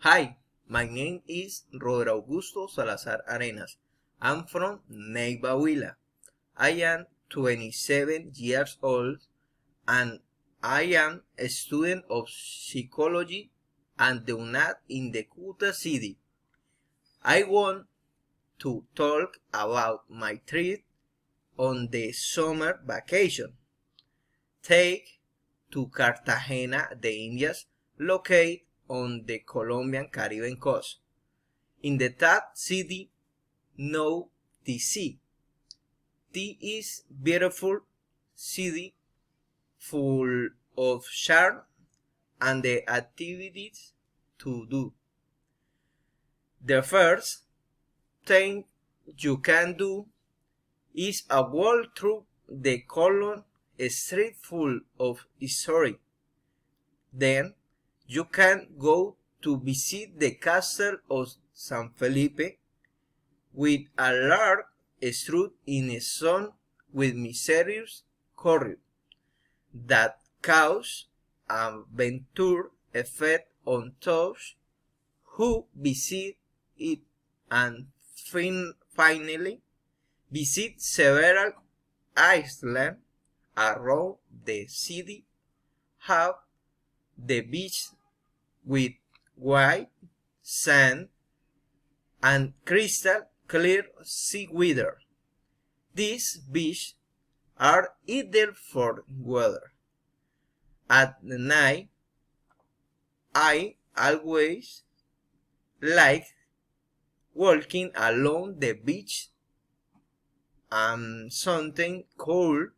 Hi, my name is Rodrigo Augusto Salazar Arenas. I'm from Neiva Huila. I am 27 years old and I am a student of psychology and the UNAD in the Cuta city. I want to talk about my trip on the summer vacation. Take to Cartagena de Indias, located on the Colombian Caribbean coast. In the top city, know the sea. This is beautiful city full of charm and the activities to do. The first thing you can do is a walk through the column street full of history. Then you can go to visit the castle of San Felipe with a large street in a zone with mysterious corridor that cause a venture effect on those who visit it, and finally visit several islands around the city. Have the beach with white sand and crystal clear sea weather. These beaches are ideal for weather. At night, I always like walking along the beach and something cool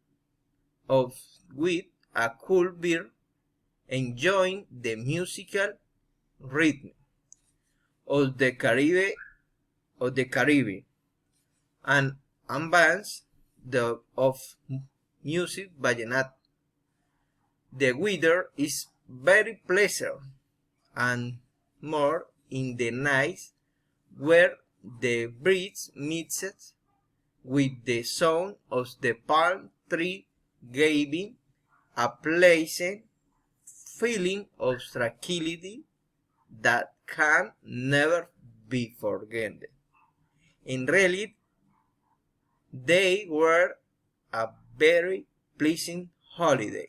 of with a cool beer, enjoying the musical rhythm of the Caribbean and ambience of music vallenato. The weather is very pleasant and more in the nights where the breeze mixes with the sound of the palm tree, giving a pleasant feeling of tranquility that can never be forgotten. In reality, they were a very pleasant holiday.